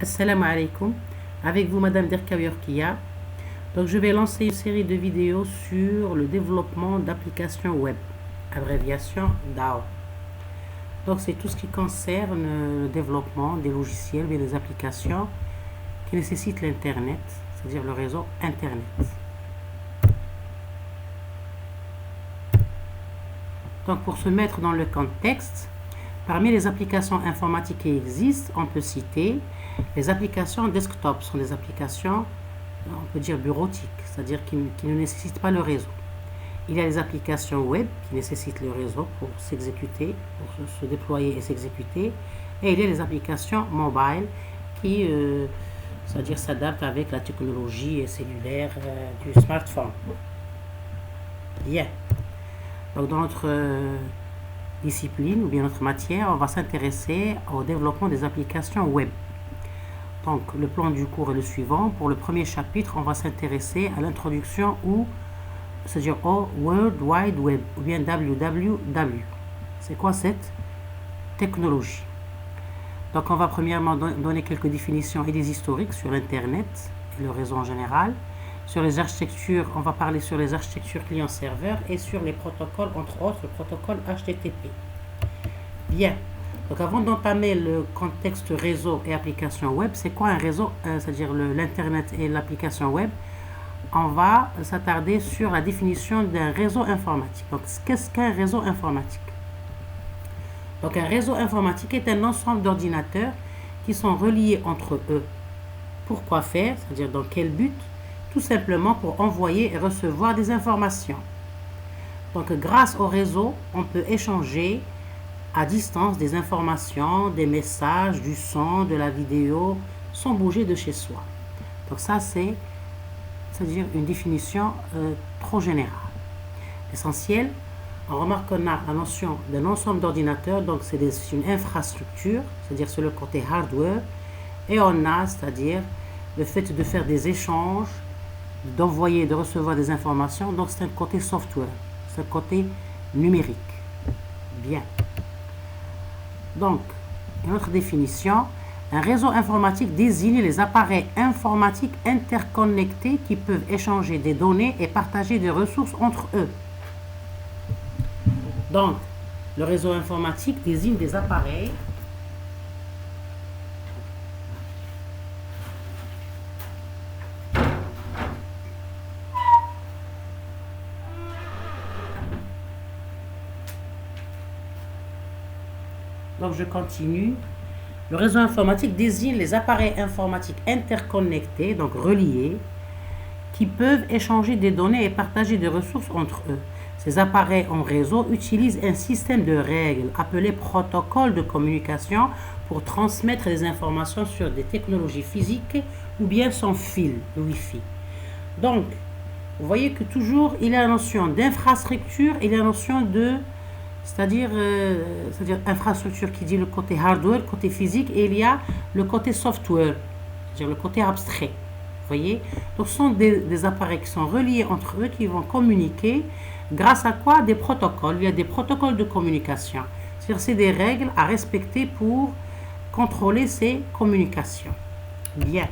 Assalamu alaikum, avec vous Madame Derkawi Orkia. Donc je vais lancer une série de vidéos sur le développement d'applications web, abréviation DAO. Donc c'est tout ce qui concerne le développement des logiciels et des applications qui nécessitent l'internet, c'est-à-dire le réseau internet. Donc pour se mettre dans le contexte, parmi les applications informatiques qui existent, on peut citer les applications desktop. Ce sont des applications, on peut dire bureautiques, c'est-à-dire qui ne nécessitent pas le réseau. Il y a les applications web qui nécessitent le réseau pour s'exécuter, pour se déployer et s'exécuter. Et il y a les applications mobile qui c'est-à-dire s'adaptent avec la technologie cellulaire du smartphone. Bien. Donc dans notre discipline ou bien notre matière, on va s'intéresser au développement des applications web. Donc le plan du cours est le suivant. Pour le premier chapitre, on va s'intéresser à l'introduction c'est-à-dire au World Wide Web ou bien WWW. C'est quoi cette technologie? Donc on va premièrement donner quelques définitions et des historiques sur Internet et le réseau en général. Sur les architectures, on va parler sur les architectures client-serveur et sur les protocoles, entre autres le protocole HTTP. Bien. Donc avant d'entamer le contexte réseau et application web, c'est quoi un réseau, c'est-à-dire l'Internet et l'application web? On va s'attarder sur la définition d'un réseau informatique. Donc qu'est-ce qu'un réseau informatique? Donc un réseau informatique est un ensemble d'ordinateurs qui sont reliés entre eux. Pourquoi faire? C'est-à-dire dans quel but? Tout simplement pour envoyer et recevoir des informations. Donc grâce au réseau, on peut échanger à distance des informations, des messages, du son, de la vidéo, sans bouger de chez soi. Donc ça c'est-à-dire une définition trop générale. L'essentiel, on remarque qu'on a la notion d'un ensemble d'ordinateurs, donc c'est une infrastructure, c'est-à-dire c'est le côté hardware, et on a, c'est-à-dire le fait de faire des échanges, d'envoyer et de recevoir des informations, donc c'est un côté software, c'est un côté numérique. Bien. Donc, une autre définition, un réseau informatique désigne les appareils informatiques interconnectés qui peuvent échanger des données et partager des ressources entre eux. Donc, le réseau informatique désigne des appareils Donc je continue. Le réseau informatique désigne les appareils informatiques interconnectés, donc reliés, qui peuvent échanger des données et partager des ressources entre eux. Ces appareils en réseau utilisent un système de règles appelé protocole de communication pour transmettre les informations sur des technologies physiques ou bien sans fil, le Wi-Fi. Donc, vous voyez que toujours il y a la notion d'infrastructure et la notion c'est-à-dire infrastructure qui dit le côté hardware, côté physique, et il y a le côté software, c'est-à-dire le côté abstrait. Vous voyez? Donc ce sont des appareils qui sont reliés entre eux, qui vont communiquer grâce à quoi? Des protocoles. Il y a des protocoles de communication. C'est-à-dire c'est des règles à respecter pour contrôler ces communications. Bien.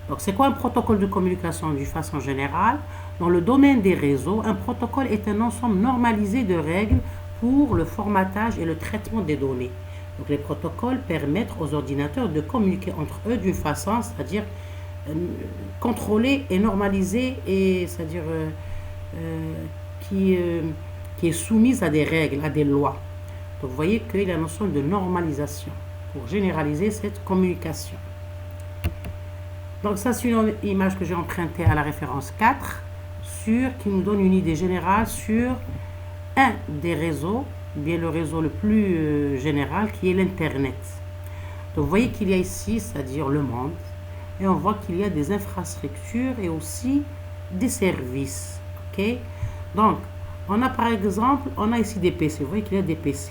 Donc c'est quoi un protocole de communication d'une façon générale? Dans le domaine des réseaux, un protocole est un ensemble normalisé de règles pour le formatage et le traitement des données. Donc les protocoles permettent aux ordinateurs de communiquer entre eux d'une façon, c'est-à-dire contrôlée et normalisée, et c'est-à-dire qui est soumise à des règles, à des lois. Donc vous voyez qu'il y a la notion de normalisation pour généraliser cette communication. Donc ça c'est une image que j'ai empruntée à la référence 4 qui nous donne une idée générale sur un des réseaux, bien le réseau le plus général qui est l'Internet. Donc vous voyez qu'il y a ici, c'est-à-dire le monde, et on voit qu'il y a des infrastructures et aussi des services. Ok? Donc on a par exemple, on a ici des PC, vous voyez qu'il y a des PC.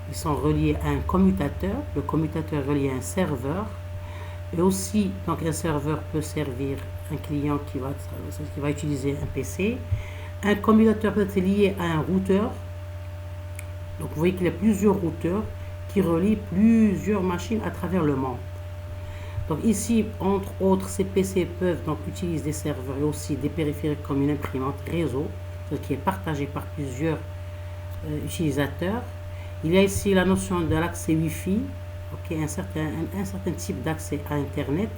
Ils sont reliés à un commutateur, le commutateur est relié à un serveur, et aussi, donc un serveur peut servir un client qui va utiliser un PC. Un commutateur peut être lié à un routeur. Donc vous voyez qu'il y a plusieurs routeurs qui relient plusieurs machines à travers le monde. Donc ici, entre autres, ces PC peuvent donc utiliser des serveurs et aussi des périphériques comme une imprimante réseau, qui est partagée par plusieurs utilisateurs. Il y a ici la notion de l'accès Wi-Fi, un certain type d'accès à Internet.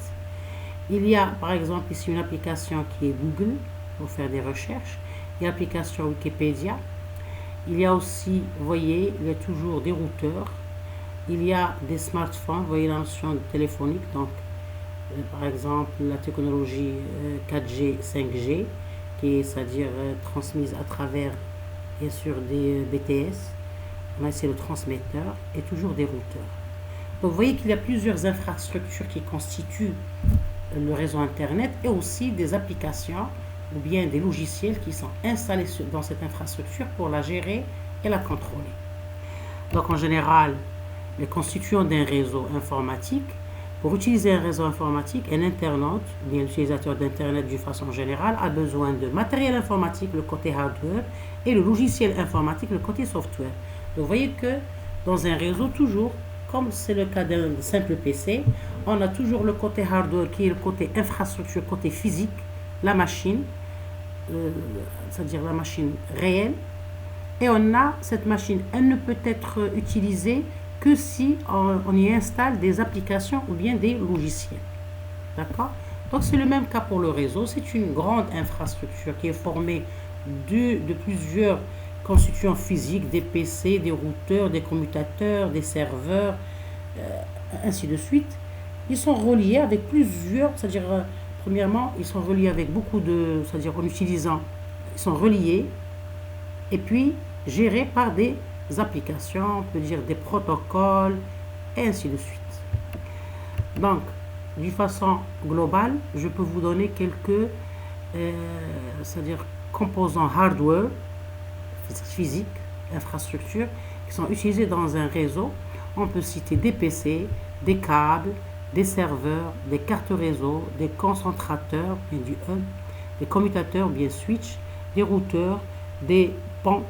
Il y a par exemple ici une application qui est Google pour faire des recherches. Il y a l'application Wikipédia. Il y a aussi, vous voyez, il y a toujours des routeurs. Il y a des smartphones, vous voyez la notion de téléphonique, donc par exemple la technologie 4G, 5G, qui est, c'est-à-dire transmise à travers et sur des BTS. On a ici le transmetteur et toujours des routeurs. Donc vous voyez qu'il y a plusieurs infrastructures qui constituent le réseau Internet et aussi des applications ou bien des logiciels qui sont installés dans cette infrastructure pour la gérer et la contrôler. Donc en général, les constituants d'un réseau informatique, pour utiliser un réseau informatique, un internaute, bien l'utilisateur d'Internet d'une façon générale, a besoin de matériel informatique, le côté hardware, et le logiciel informatique, le côté software. Donc vous voyez que dans un réseau, toujours, comme c'est le cas d'un simple PC, on a toujours le côté hardware qui est le côté infrastructure, côté physique, la machine, c'est-à-dire la machine réelle, et on a cette machine, elle ne peut être utilisée que si on y installe des applications ou bien des logiciels. D'accord? Donc c'est le même cas pour le réseau, c'est une grande infrastructure qui est formée de plusieurs constituants physiques, des PC, des routeurs, des commutateurs, des serveurs, ainsi de suite. Ils sont reliés avec plusieurs, c'est-à-dire premièrement, ils sont reliés avec beaucoup de, c'est-à-dire en utilisant, ils sont reliés et puis gérés par des applications, on peut dire des protocoles et ainsi de suite. Donc, d'une façon globale, je peux vous donner quelques, c'est-à-dire composants hardware, physique, infrastructure, qui sont utilisés dans un réseau. On peut citer des PC, des câbles, des serveurs, des cartes réseau, des concentrateurs, bien du hub, des commutateurs, bien switch, des routeurs, des ponts,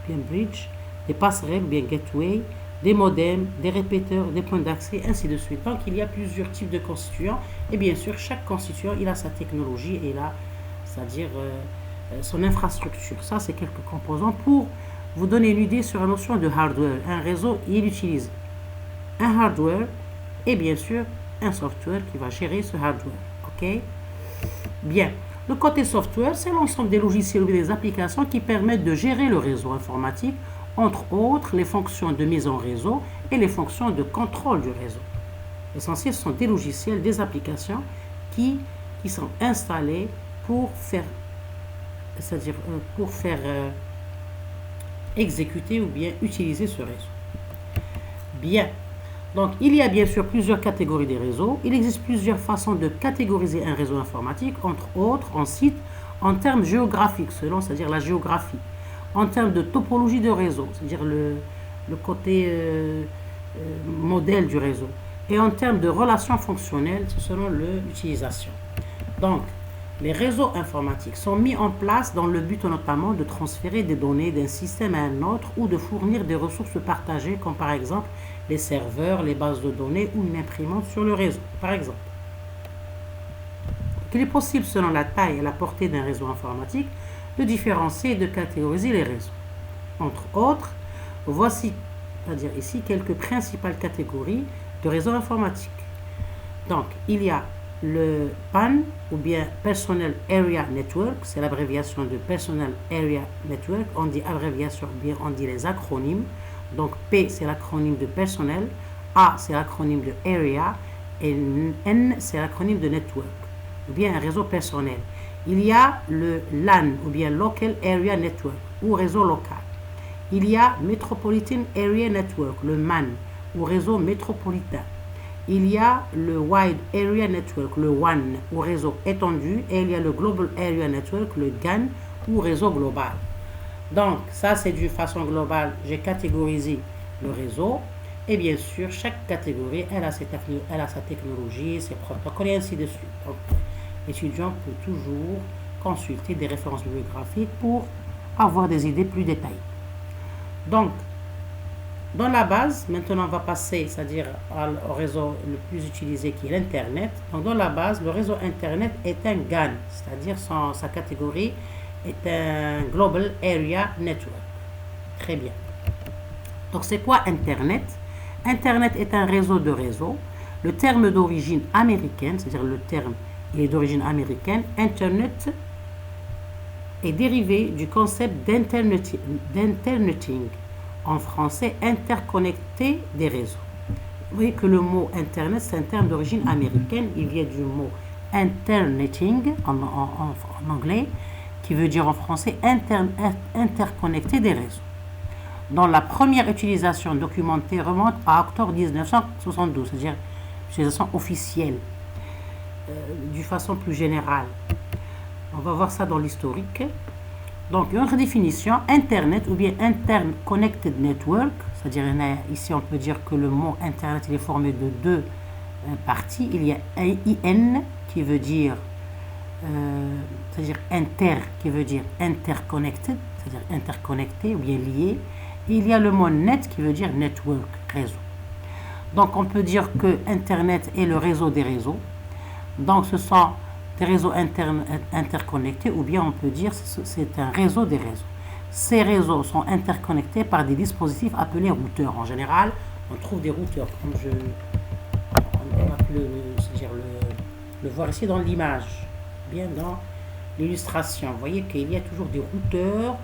bien bridge, des passerelles, bien gateway, des modems, des répéteurs, des points d'accès, ainsi de suite. Donc il y a plusieurs types de constituants et bien sûr chaque constituant il a sa technologie et là, c'est-à-dire son infrastructure. Ça c'est quelques composants pour vous donner une idée sur la notion de hardware. Un réseau il utilise un hardware et bien sûr un software qui va gérer ce hardware. Ok? Bien. Le côté software, c'est l'ensemble des logiciels ou des applications qui permettent de gérer le réseau informatique, entre autres les fonctions de mise en réseau et les fonctions de contrôle du réseau. L'essentiel, ce sont des logiciels, des applications qui sont installés pour faire, c'est-à-dire pour faire exécuter ou bien utiliser ce réseau. Bien. Donc, il y a bien sûr plusieurs catégories de réseaux. Il existe plusieurs façons de catégoriser un réseau informatique, entre autres, on cite en termes géographiques, selon, c'est-à-dire la géographie, en termes de topologie de réseau, c'est-à-dire le côté modèle du réseau, et en termes de relations fonctionnelles, selon l'utilisation. Donc, les réseaux informatiques sont mis en place dans le but notamment de transférer des données d'un système à un autre ou de fournir des ressources partagées, comme par exemple les serveurs, les bases de données ou une imprimante sur le réseau, par exemple. Il est possible, selon la taille et la portée d'un réseau informatique, de différencier et de catégoriser les réseaux. Entre autres, voici, c'est-à-dire ici, quelques principales catégories de réseaux informatiques. Donc, il y a le PAN, ou bien Personnel Area Network, c'est l'abréviation de Personnel Area Network, on dit abréviation, ou bien on dit les acronymes. Donc P c'est l'acronyme de personnel, A c'est l'acronyme de area et N c'est l'acronyme de network, ou bien un réseau personnel. Il y a le LAN ou bien Local Area Network ou réseau local. Il y a Metropolitan Area Network, le MAN ou réseau métropolitain. Il y a le Wide Area Network, le WAN ou réseau étendu, et il y a le Global Area Network, le GAN ou réseau global. Donc, ça, c'est d'une façon globale, j'ai catégorisé le réseau. Et bien sûr, chaque catégorie, elle a sa technologie, ses protocoles, et ainsi de suite. Donc, l'étudiant peut toujours consulter des références bibliographiques pour avoir des idées plus détaillées. Donc, Dans la base, maintenant on va passer, c'est-à-dire au réseau le plus utilisé qui est l'Internet. Donc dans la base, le réseau Internet est un GAN, c'est-à-dire sa catégorie est un Global Area Network. Très bien. Donc c'est quoi Internet? Internet est un réseau de réseaux. Le terme d'origine américaine, c'est-à-dire le terme il est d'origine américaine, Internet est dérivé du concept d'interneting, en français interconnecter des réseaux. Vous voyez que le mot Internet, c'est un terme d'origine américaine, il vient du mot interneting en anglais, qui veut dire en français interconnecter des réseaux. Dont la première utilisation documentée remonte à octobre 1972, c'est-à-dire utilisation officielle, d'une façon plus générale. On va voir ça dans l'historique. Donc, une autre définition, Internet ou bien Interconnected Network, c'est-à-dire ici on peut dire que le mot Internet il est formé de deux parties. Il y a IN qui veut dire, c'est-à-dire inter qui veut dire interconnected, c'est-à-dire interconnecté ou bien lié. Et il y a le mot net qui veut dire network, réseau. Donc, on peut dire que Internet est le réseau des réseaux. Donc, ce sont des réseaux interconnectés, ou bien on peut dire que c'est un réseau des réseaux. Ces réseaux sont interconnectés par des dispositifs appelés routeurs. En général, on trouve des routeurs, comme on peut le voir ici dans l'image, bien dans l'illustration. Vous voyez qu'il y a toujours des routeurs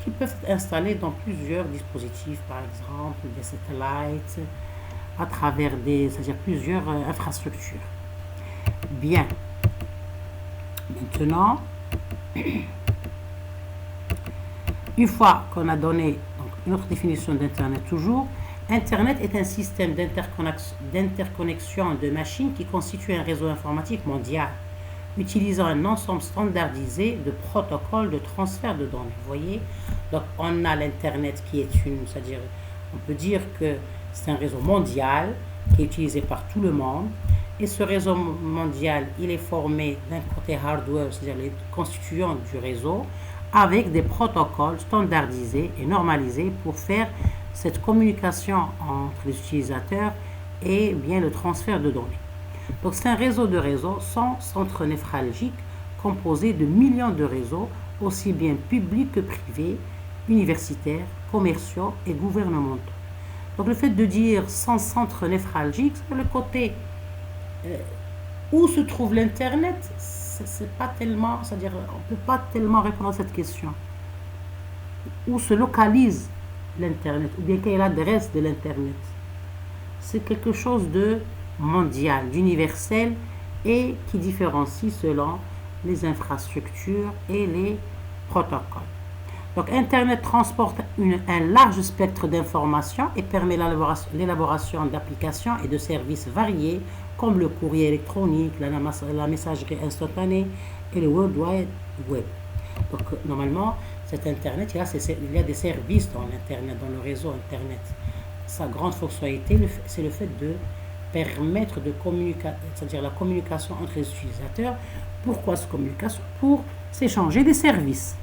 qui peuvent être installés dans plusieurs dispositifs, par exemple des satellites, à travers c'est-à-dire plusieurs infrastructures. Bien. Maintenant, une fois qu'on a donné donc, une autre définition d'Internet toujours, Internet est un système d'interconnexion de machines qui constitue un réseau informatique mondial, utilisant un ensemble standardisé de protocoles de transfert de données. Vous voyez, donc on a l'Internet qui est c'est-à-dire, on peut dire que c'est un réseau mondial qui est utilisé par tout le monde. Et ce réseau mondial, il est formé d'un côté hardware, c'est-à-dire les constituants du réseau, avec des protocoles standardisés et normalisés pour faire cette communication entre les utilisateurs et bien le transfert de données. Donc c'est un réseau de réseaux sans centre névralgique composé de millions de réseaux, aussi bien publics que privés, universitaires, commerciaux et gouvernementaux. Donc le fait de dire sans centre névralgique, c'est le côté où se trouve l'Internet, c'est pas tellement, c'est-à-dire on ne peut pas tellement répondre à cette question. Où se localise l'Internet, ou bien quelle est l'adresse de l'Internet? C'est quelque chose de mondial, d'universel et qui différencie selon les infrastructures et les protocoles. Donc Internet transporte un large spectre d'informations et permet l'élaboration d'applications et de services variés comme le courrier électronique, la messagerie instantanée et le World Wide Web. Donc normalement, cet Internet, il y a des services dans l'Internet, dans le réseau Internet. Sa grande fonctionnalité, c'est le fait de permettre c'est-à-dire la communication entre les utilisateurs. Pourquoi cette communication? Pour s'échanger des services,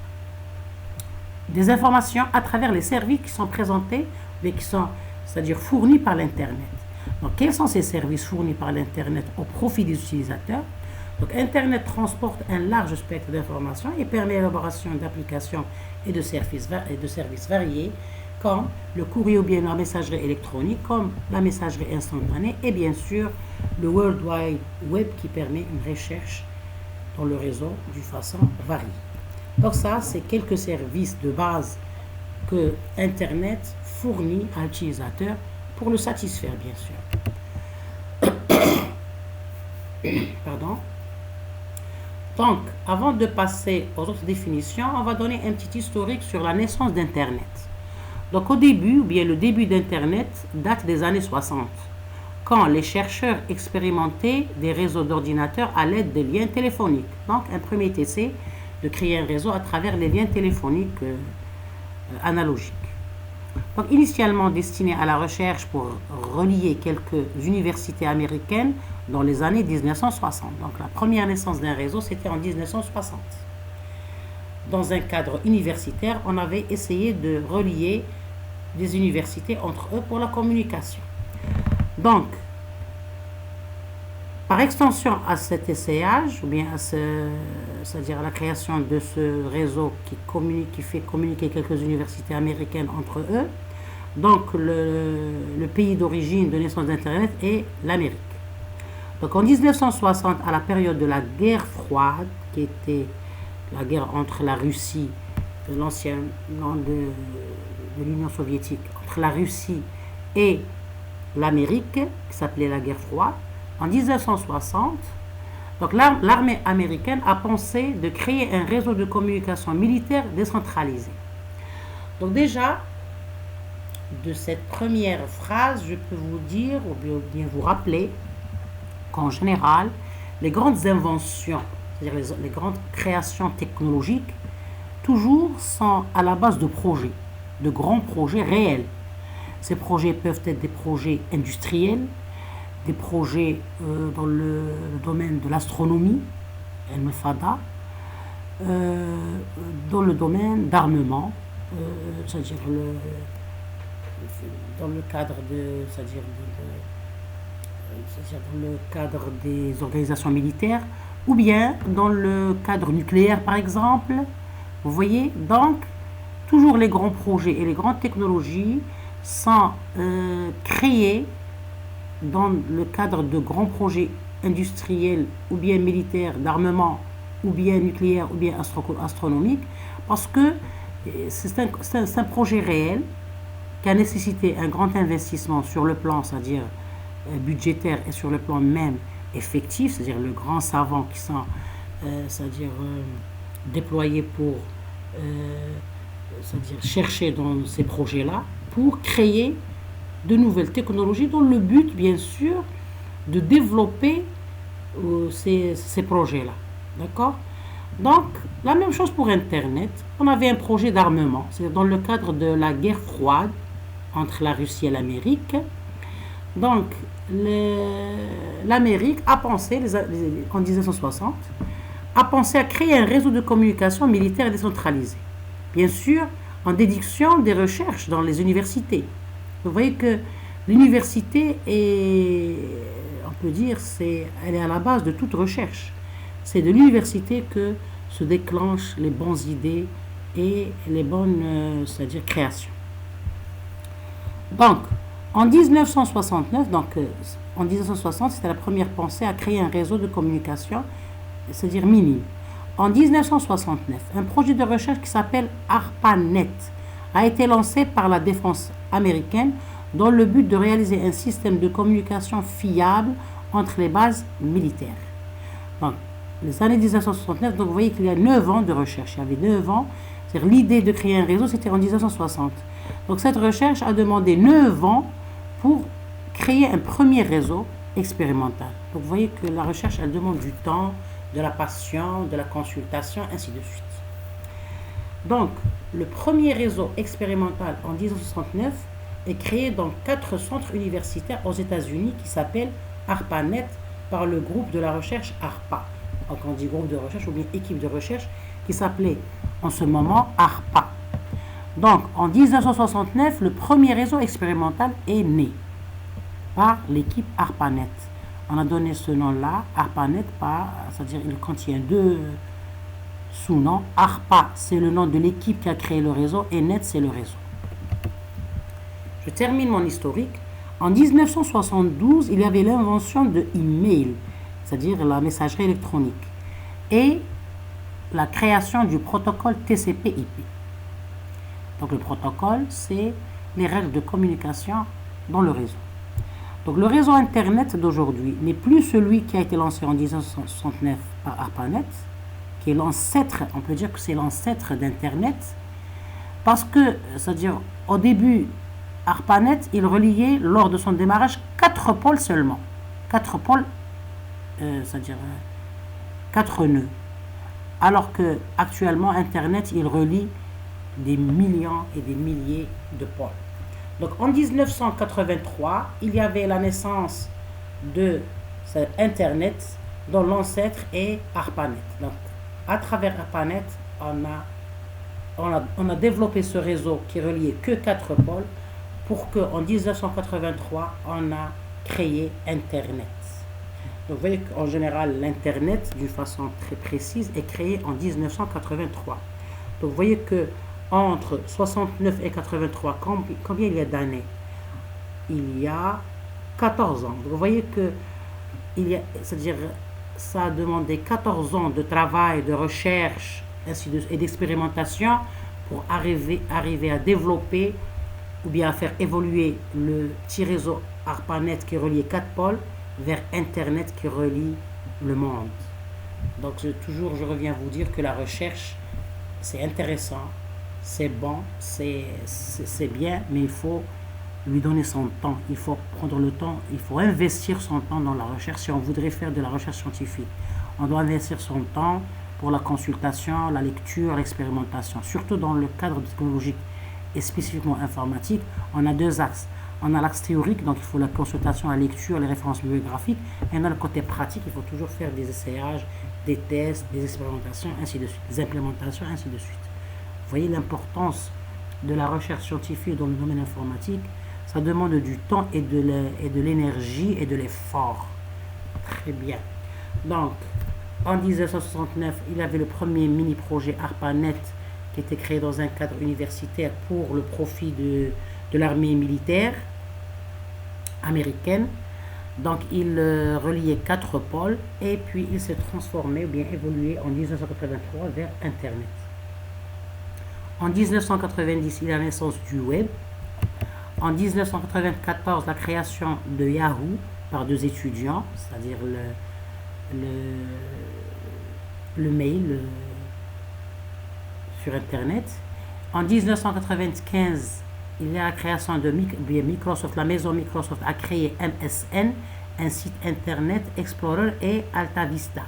des informations à travers les services qui sont présentés, mais qui sont, c'est-à-dire fournis par l'Internet. Donc, quels sont ces services fournis par l'Internet au profit des utilisateurs? Donc, Internet transporte un large spectre d'informations et permet l'élaboration d'applications et de services variés, comme le courrier ou bien la messagerie électronique, comme la messagerie instantanée et bien sûr le World Wide Web qui permet une recherche dans le réseau d'une façon variée. Donc ça, c'est quelques services de base que Internet fournit à l'utilisateur pour le satisfaire, bien sûr. Pardon. Donc, avant de passer aux autres définitions, on va donner un petit historique sur la naissance d'Internet. Donc, au début, ou bien le début d'Internet date des années 60, quand les chercheurs expérimentaient des réseaux d'ordinateurs à l'aide de liens téléphoniques. Donc, un premier essai de créer un réseau à travers les liens téléphoniques analogiques. Donc, initialement destiné à la recherche pour relier quelques universités américaines dans les années 1960. Donc, la première naissance d'un réseau, c'était en 1960. Dans un cadre universitaire, on avait essayé de relier des universités entre eux pour la communication. Donc, par extension à cet essayage, ou bien c'est-à-dire à la création de ce réseau qui fait communiquer quelques universités américaines entre eux, donc le pays d'origine de naissance d'Internet est l'Amérique. Donc en 1960, à la période de la guerre froide, qui était la guerre entre la Russie, l'ancien nom de l'Union soviétique, entre la Russie et l'Amérique, qui s'appelait la guerre froide, en 1960, donc l'armée américaine a pensé de créer un réseau de communication militaire décentralisé. Donc déjà, de cette première phrase, je peux vous dire, ou bien vous rappeler, qu'en général, les grandes inventions, c'est-à-dire les grandes créations technologiques, toujours sont à la base de projets, de grands projets réels. Ces projets peuvent être des projets industriels, des projets dans le domaine de l'astronomie, El-Mefada, dans le domaine d'armement, c'est-à-dire dans le cadre dans le cadre des organisations militaires, ou bien dans le cadre nucléaire par exemple. Vous voyez, donc toujours les grands projets et les grandes technologies sont créés dans le cadre de grands projets industriels ou bien militaires, d'armement, ou bien nucléaire, ou bien astronomique, parce que c'est un projet réel qui a nécessité un grand investissement sur le plan, c'est-à-dire budgétaire, et sur le plan même effectif, c'est-à-dire le grand savant qui sont déployés pour c'est-à-dire chercher dans ces projets-là pour créer de nouvelles technologies dont le but, bien sûr, de développer ces projets-là. D'accord? Donc, la même chose pour Internet. On avait un projet d'armement. C'est dans le cadre de la guerre froide entre la Russie et l'Amérique. Donc, l'Amérique a pensé, en 1960, a pensé à créer un réseau de communication militaire décentralisé. Bien sûr, en déduction des recherches dans les universités. Vous voyez que l'université est, on peut dire, elle est à la base de toute recherche. C'est de l'université que se déclenchent les bonnes idées et les bonnes, c'est-à-dire créations. Donc, en 1969, en 1960, c'était la première pensée à créer un réseau de communication, c'est-à-dire minime. En 1969, un projet de recherche qui s'appelle ARPANET a été lancé par la défense américaine dans le but de réaliser un système de communication fiable entre les bases militaires. Donc, les années 1969, donc vous voyez qu'il y a 9 ans de recherche. Il y avait 9 ans. C'est-à-dire l'idée de créer un réseau, c'était en 1960. Donc cette recherche a demandé 9 ans pour créer un premier réseau expérimental. Donc vous voyez que la recherche, elle demande du temps, de la patience, de la consultation, ainsi de suite. Donc, le premier réseau expérimental en 1969 est créé dans 4 centres universitaires aux États-Unis qui s'appellent ARPANET par le groupe de la recherche ARPA. Donc on dit groupe de recherche ou bien équipe de recherche qui s'appelait en ce moment ARPA. Donc en 1969, le premier réseau expérimental est né par l'équipe ARPANET. On a donné ce nom-là, ARPANET, c'est-à-dire il contient 2 sous-noms. ARPA, c'est le nom de l'équipe qui a créé le réseau, et NET, c'est le réseau. Je termine mon historique. En 1972, il y avait l'invention de e-mail, c'est-à-dire la messagerie électronique, et la création du protocole TCP/IP. Donc le protocole, c'est les règles de communication dans le réseau. Donc le réseau Internet d'aujourd'hui n'est plus celui qui a été lancé en 1969 par ARPANET, qui est l'ancêtre, on peut dire que c'est l'ancêtre d'Internet, parce que, c'est-à-dire, au début, ARPANET, il reliait, lors de son démarrage, 4 pôles seulement. 4 pôles, c'est-à-dire 4 nœuds. Alors que actuellement, Internet, il relie des millions et des milliers de pôles. Donc en 1983, il y avait la naissance de Internet, dont l'ancêtre est ARPANET. Donc à travers ARPANET, on a développé ce réseau qui reliait que 4 pôles pour qu'en 1983, on a créé Internet. Donc vous voyez qu'en général, l'Internet, d'une façon très précise, est créé en 1983. Donc vous voyez que entre 69 et 83, combien il y a d'années? Il y a 14 ans. Donc vous voyez que c'est-à-dire, ça a demandé 14 ans de travail, de recherche et d'expérimentation pour arriver à développer ou bien à faire évoluer le petit réseau ARPANET qui reliait 4 pôles vers Internet qui relie le monde. Donc je reviens vous dire que la recherche, c'est intéressant, c'est bon, c'est bien, mais il faut lui donner son temps, il faut prendre le temps, il faut investir son temps dans la recherche si on voudrait faire de la recherche scientifique. On doit investir son temps pour la consultation, la lecture, l'expérimentation, surtout dans le cadre technologique et spécifiquement informatique. On a deux axes. On a l'axe théorique, donc il faut la consultation, la lecture, les références bibliographiques, et on a le côté pratique, il faut toujours faire des essayages, des tests, des expérimentations, ainsi de suite, des implémentations, ainsi de suite. Vous voyez l'importance de la recherche scientifique dans le domaine informatique. Ça demande du temps et de l'énergie et de l'effort. Très bien. Donc, en 1969, il y avait le premier mini-projet ARPANET qui était créé dans un cadre universitaire pour le profit de l'armée militaire américaine. Donc, il reliait 4 pôles et puis il s'est transformé ou bien évolué en 1983 vers Internet. En 1990, il y a la naissance du web. En 1994, la création de Yahoo par 2 étudiants, c'est-à-dire le mail sur Internet. En 1995, il y a la création de Microsoft. La maison Microsoft a créé MSN, un site Internet Explorer et Alta Vista.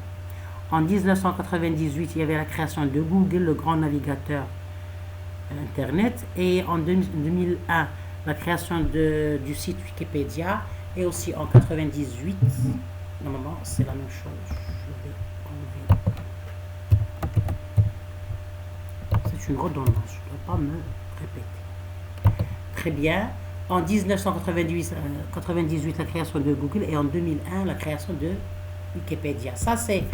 En 1998, il y avait la création de Google, le grand navigateur Internet. Et en 2001, la création du site Wikipédia. Et aussi en 98, normalement c'est la même chose. Je vais enlever. C'est une redondance, je ne dois pas me répéter. Très bien. En 1998, la création de Google et en 2001, la création de Wikipédia. Ça, c'est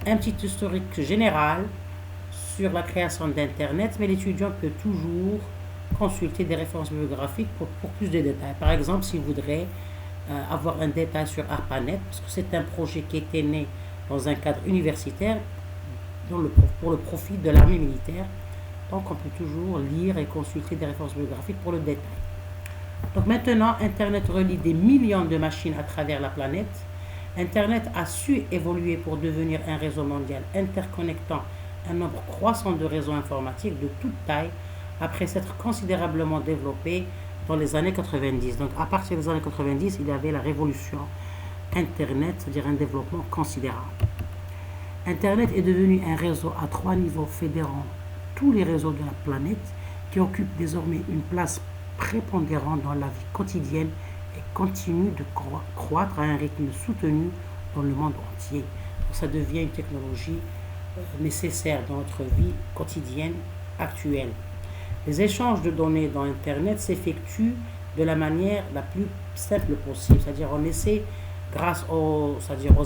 un petit historique général sur la création d'Internet, mais l'étudiant peut toujours consulter des références bibliographiques pour plus de détails. Par exemple, s'il voudrait avoir un détail sur ARPANET, parce que c'est un projet qui était né dans un cadre universitaire pour le profit de l'armée militaire. Donc, on peut toujours lire et consulter des références bibliographiques pour le détail. Donc, maintenant, Internet relie des millions de machines à travers la planète. Internet a su évoluer pour devenir un réseau mondial interconnectant un nombre croissant de réseaux informatiques de toute taille après s'être considérablement développé dans les années 90. Donc, à partir des années 90, il y avait la révolution Internet, c'est-à-dire un développement considérable. Internet est devenu un réseau à 3 niveaux fédérant tous les réseaux de la planète qui occupent désormais une place prépondérante dans la vie quotidienne et continue de croître à un rythme soutenu dans le monde entier. Donc, ça devient une technologie nécessaire dans notre vie quotidienne actuelle. Les échanges de données dans Internet s'effectuent de la manière la plus simple possible, c'est-à-dire on essaie, grâce aux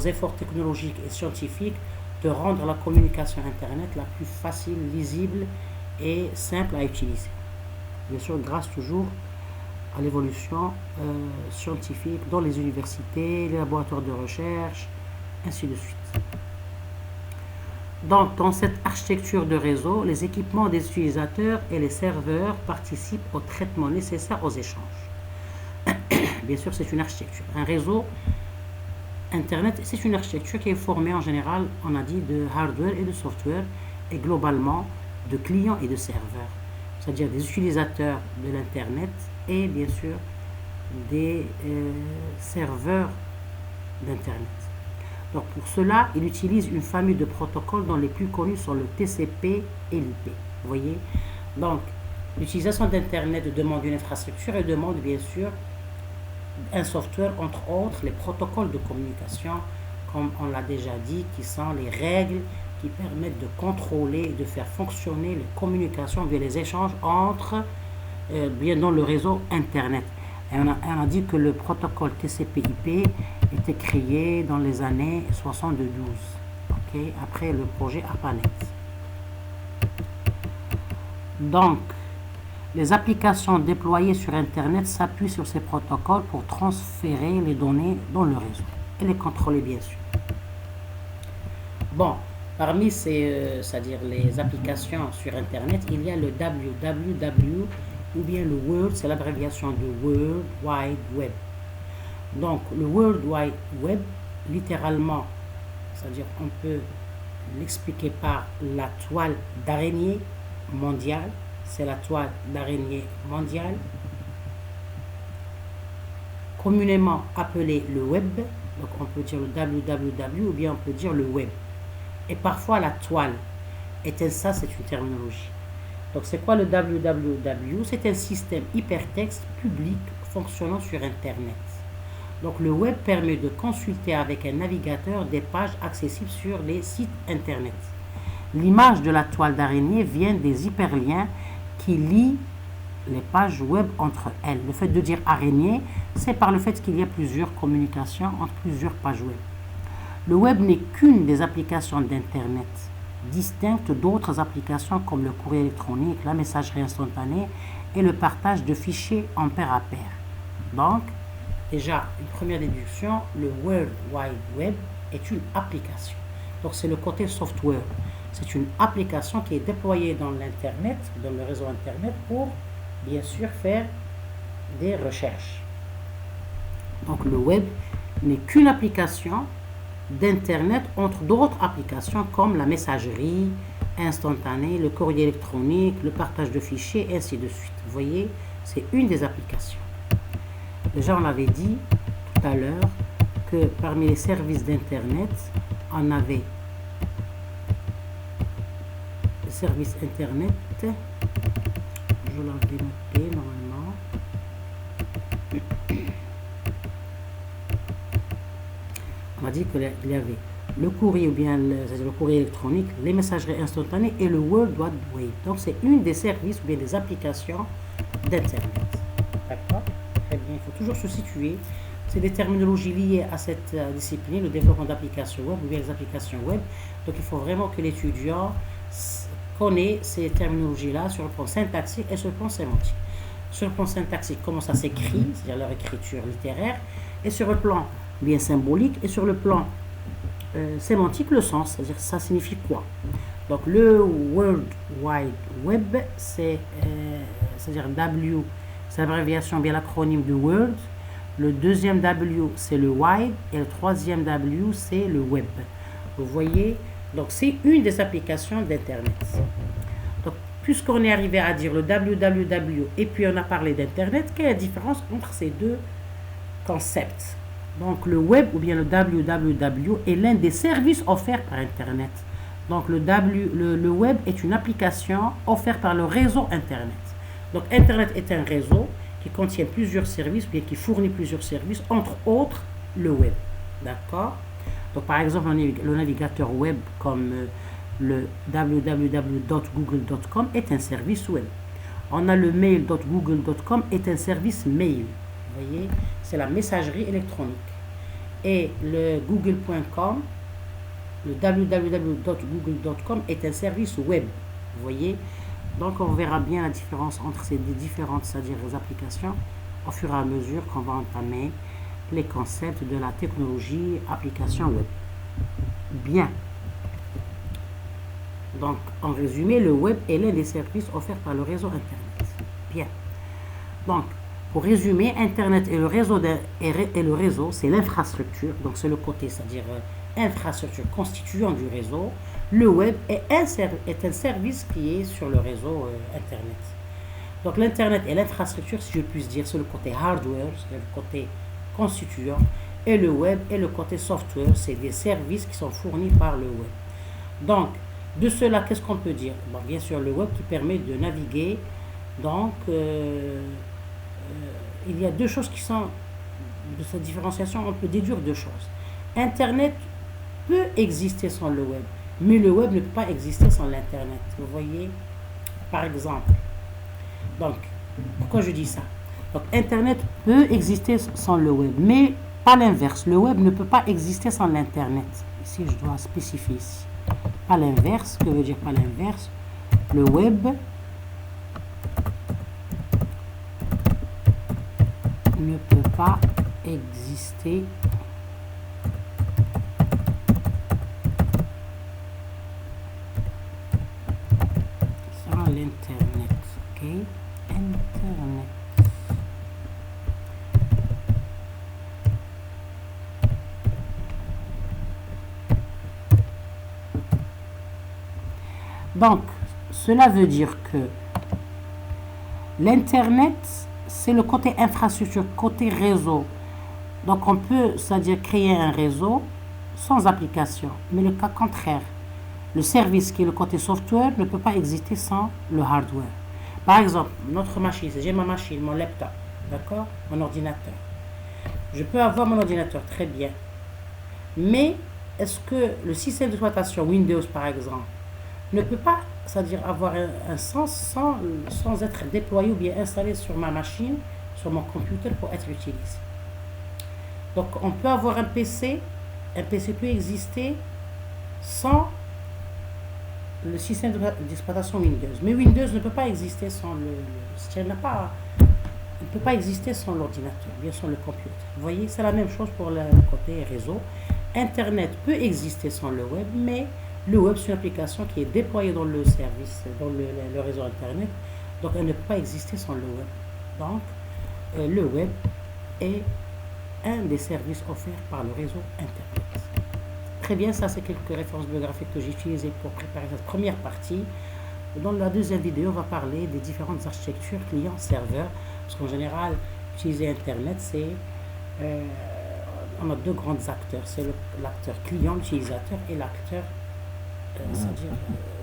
efforts technologiques et scientifiques, de rendre la communication Internet la plus facile, lisible et simple à utiliser. Bien sûr, grâce toujours à l'évolution scientifique dans les universités, les laboratoires de recherche, ainsi de suite. Donc, dans cette architecture de réseau, les équipements des utilisateurs et les serveurs participent au traitement nécessaire aux échanges. Bien sûr, c'est une architecture. Un réseau Internet, c'est une architecture qui est formée en général, on a dit, de hardware et de software, et globalement de clients et de serveurs. C'est-à-dire des utilisateurs de l'Internet et bien sûr des serveurs d'Internet. Donc pour cela, il utilise une famille de protocoles dont les plus connus sont le TCP et l'IP. Vous voyez? Donc l'utilisation d'Internet demande une infrastructure et demande bien sûr un software, entre autres les protocoles de communication, comme on l'a déjà dit, qui sont les règles qui permettent de contrôler et de faire fonctionner les communications via les échanges entre bien dans le réseau Internet. Et on a dit que le protocole TCP/IP était créé dans les années 72, okay, après le projet ARPANET. Donc, les applications déployées sur Internet s'appuient sur ces protocoles pour transférer les données dans le réseau et les contrôler, bien sûr. Bon, parmi c'est-à-dire les applications sur Internet, il y a le www ou bien le World, c'est l'abréviation de World Wide Web. Donc, le World Wide Web, littéralement, c'est-à-dire on peut l'expliquer par la toile d'araignée mondiale. C'est la toile d'araignée mondiale, communément appelée le web. Donc on peut dire le www ou bien on peut dire le web. Et parfois la toile. Et ça, c'est une terminologie. Donc c'est quoi le www? C'est un système hypertexte public fonctionnant sur Internet. Donc le web permet de consulter avec un navigateur des pages accessibles sur les sites Internet. L'image de la toile d'araignée vient des hyperliens qui lient les pages web entre elles. Le fait de dire araignée, c'est par le fait qu'il y a plusieurs communications entre plusieurs pages web. Le web n'est qu'une des applications d'Internet, distincte d'autres applications comme le courrier électronique, la messagerie instantanée et le partage de fichiers en pair à pair. Donc, déjà, une première déduction, le World Wide Web est une application. Donc, c'est le côté software. C'est une application qui est déployée dans l'Internet, dans le réseau Internet, pour bien sûr faire des recherches. Donc le web n'est qu'une application d'Internet entre d'autres applications comme la messagerie instantanée, le courrier électronique, le partage de fichiers, et ainsi de suite. Vous voyez, c'est une des applications. Déjà, on avait dit tout à l'heure que parmi les services d'Internet, on avait service Internet, je l'avais noté normalement. On a dit qu'il y avait le courrier ou bien le courrier électronique, les messageries instantanées et le World Wide Web. Donc c'est une des services ou bien des applications d'Internet. D'accord? Très bien, il faut toujours se situer. C'est des terminologies liées à cette discipline, le développement d'applications web ou bien les applications web. Donc il faut vraiment que l'étudiant connaît ces terminologies-là sur le plan syntaxique et sur le plan sémantique. Sur le plan syntaxique, comment ça s'écrit, c'est-à-dire leur écriture littéraire, et sur le plan bien symbolique, et sur le plan sémantique, le sens, c'est-à-dire ça signifie quoi. Donc le World Wide Web, c'est-à-dire W, c'est l'abréviation, bien l'acronyme du World. Le deuxième W, c'est le Wide, et le troisième W, c'est le Web. Vous voyez, donc c'est une des applications d'Internet. Donc puisqu'on est arrivé à dire le www et puis on a parlé d'Internet, quelle est la différence entre ces deux concepts? Donc le web ou bien le www est l'un des services offerts par Internet. Donc le web est une application offerte par le réseau Internet. Donc Internet est un réseau qui contient plusieurs services, bien qui fournit plusieurs services, entre autres le web. D'accord? Donc par exemple le navigateur web comme le www.google.com est un service web. On a le mail.google.com est un service mail. Vous voyez, c'est la messagerie électronique. Et le google.com, le www.google.com est un service web. Vous voyez, donc on verra bien la différence entre ces différentes, c'est-à-dire les applications, au fur et à mesure qu'on va entamer les concepts de la technologie application web. Bien. Donc, en résumé, le web est l'un des services offerts par le réseau Internet. Bien. Donc, pour résumer, Internet et le réseau, c'est l'infrastructure. Donc, c'est le côté, c'est-à-dire infrastructure constituant du réseau. Le web est un service qui est sur le réseau Internet. Donc, l'Internet et l'infrastructure, si je puis dire, c'est le côté hardware, c'est le côté constituant. Et le web est le côté software, c'est des services qui sont fournis par le web. Donc, de cela, qu'est-ce qu'on peut dire? Bon, bien sûr, le web qui permet de naviguer. Donc, il y a deux choses qui sont, de cette différenciation, on peut déduire deux choses. Internet peut exister sans le web, mais le web ne peut pas exister sans l'Internet. Vous voyez? Par exemple, donc, Pourquoi je dis ça? Donc, Internet peut exister sans le web, mais pas l'inverse. Le web ne peut pas exister sans l'Internet. Ici, je dois spécifier ici. Pas l'inverse. Que veut dire pas l'inverse? Le web ne peut pas exister sans l'Internet. Ok? Internet. Donc, cela veut dire que l'Internet, c'est le côté infrastructure, côté réseau. Donc, on peut, c'est-à-dire créer un réseau sans application. Mais le cas contraire, le service qui est le côté software ne peut pas exister sans le hardware. Par exemple, notre machine, j'ai ma machine, mon laptop, d'accord, mon ordinateur. Je peux avoir mon ordinateur, très bien. Mais est-ce que le système d'exploitation Windows, par exemple, ne peut pas, c'est-à-dire avoir un sens sans être déployé ou bien installé sur ma machine, sur mon computer pour être utilisé. Donc on peut avoir un PC peut exister sans le système d'exploitation Windows. Mais Windows ne peut pas exister sans il ne peut pas exister sans l'ordinateur, bien sans le computer. Vous voyez, c'est la même chose pour le côté réseau. Internet peut exister sans le web, mais le web, c'est une application qui est déployée dans le service, dans le réseau Internet. Donc, elle ne peut pas exister sans le web. Donc, le web est un des services offerts par le réseau Internet. Très bien, ça, c'est quelques références biographiques que j'ai utilisées pour préparer cette première partie. Dans la deuxième vidéo, on va parler des différentes architectures client-serveur. Parce qu'en général, utiliser Internet, c'est... on a deux grands acteurs. C'est l'acteur client, l'utilisateur, et l'acteur c'est-à-dire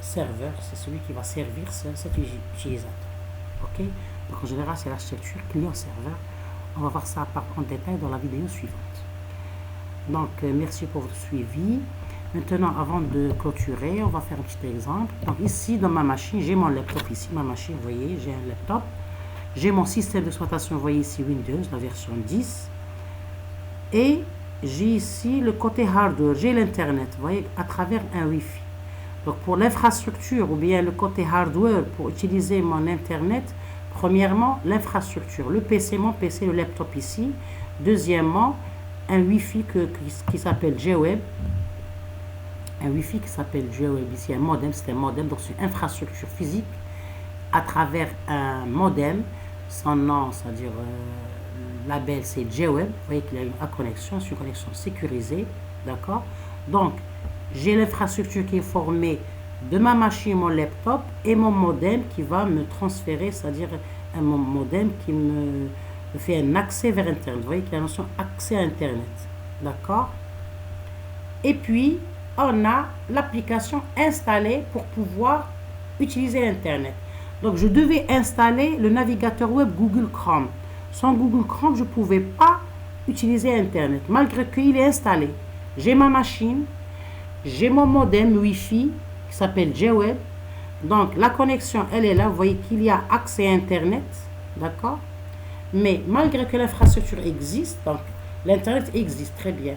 serveur, c'est celui qui va servir cet utilisateur. Ok? Donc en général, c'est l'architecture client-serveur. On va voir ça en détail dans la vidéo suivante. Donc, merci pour votre suivi. Maintenant, avant de clôturer, on va faire un petit exemple. Donc ici, dans ma machine, j'ai mon laptop ici. Ma machine, vous voyez, j'ai un laptop. J'ai mon système d'exploitation, vous voyez ici, Windows, la version 10. Et j'ai ici le côté hardware, j'ai l'Internet, vous voyez, à travers un Wi-Fi. Donc pour l'infrastructure ou bien le côté hardware pour utiliser mon Internet, premièrement, l'infrastructure, le PC, mon PC, le laptop ici. Deuxièmement, un Wi-Fi qui s'appelle G-Web. Un Wi-Fi qui s'appelle G-Web ici, un modem, c'est un modem, donc c'est une infrastructure physique à travers un modem. Son nom, c'est-à-dire label, c'est G-Web. Vous voyez qu'il y a une connexion, c'est une connexion sécurisée, d'accord? Donc, j'ai l'infrastructure qui est formée de ma machine, mon laptop et mon modem qui va me transférer, c'est-à-dire un modem qui me fait un accès vers Internet. Vous voyez qu'il y a la notion accès à Internet, d'accord? Et puis, on a l'application installée pour pouvoir utiliser Internet. Donc, je devais installer le navigateur web Google Chrome. Sans Google Chrome, je ne pouvais pas utiliser Internet, malgré qu'il est installé. J'ai ma machine, j'ai mon modem Wi-Fi qui s'appelle G-Web. Donc, la connexion, elle est là. Vous voyez qu'il y a accès à Internet, d'accord? Mais malgré que l'infrastructure existe, donc l'Internet existe très bien.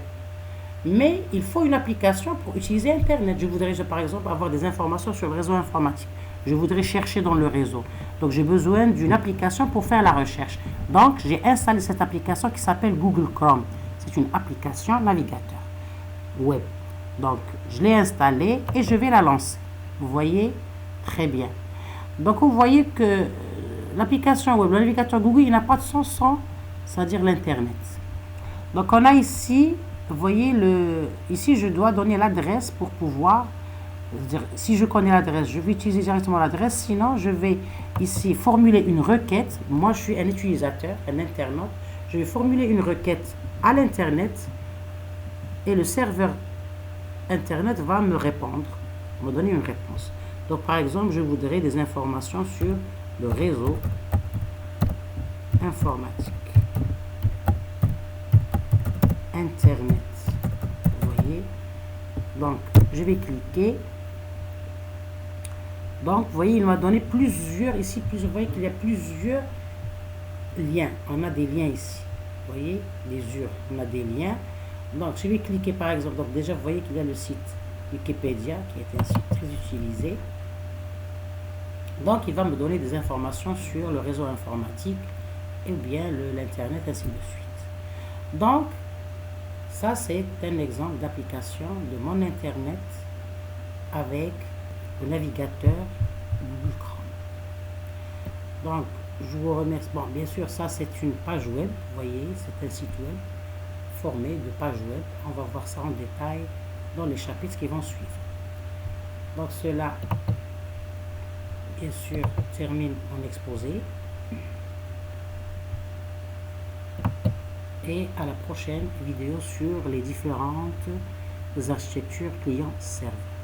Mais il faut une application pour utiliser Internet. Je voudrais, par exemple, avoir des informations sur le réseau informatique. Je voudrais chercher dans le réseau. Donc, j'ai besoin d'une application pour faire la recherche. Donc, j'ai installé cette application qui s'appelle Google Chrome. C'est une application navigateur web. Donc, je l'ai installée et je vais la lancer. Vous voyez? Très bien. Donc, vous voyez que l'application web, le navigateur Google, il n'a pas de sens sans, c'est-à-dire l'Internet. Donc, on a ici, vous voyez, ici, je dois donner l'adresse pour pouvoir... Si je connais l'adresse, je vais utiliser directement l'adresse. Sinon, je vais ici formuler une requête. Moi, je suis un utilisateur, un internaute. Je vais formuler une requête à l'Internet et le serveur Internet va me répondre, me donner une réponse. Donc, par exemple, je voudrais des informations sur le réseau informatique. Internet. Vous voyez? Donc, je vais cliquer. Donc, vous voyez, il m'a donné plusieurs, ici, vous voyez qu'il y a plusieurs liens. On a des liens ici. Vous voyez, les URL. On a des liens. Donc, je vais cliquer par exemple. Donc, déjà, vous voyez qu'il y a le site Wikipédia qui est un site très utilisé. Donc, il va me donner des informations sur le réseau informatique et bien l'Internet, ainsi de suite. Donc, ça, c'est un exemple d'application de mon Internet avec le navigateur Google Chrome. Donc, je vous remercie. Bon, bien sûr, ça, c'est une page web. Vous voyez, c'est un site web formé de pages web. On va voir ça en détail dans les chapitres qui vont suivre. Donc, cela, bien sûr, termine mon exposé. Et à la prochaine vidéo sur les différentes architectures client-serveur.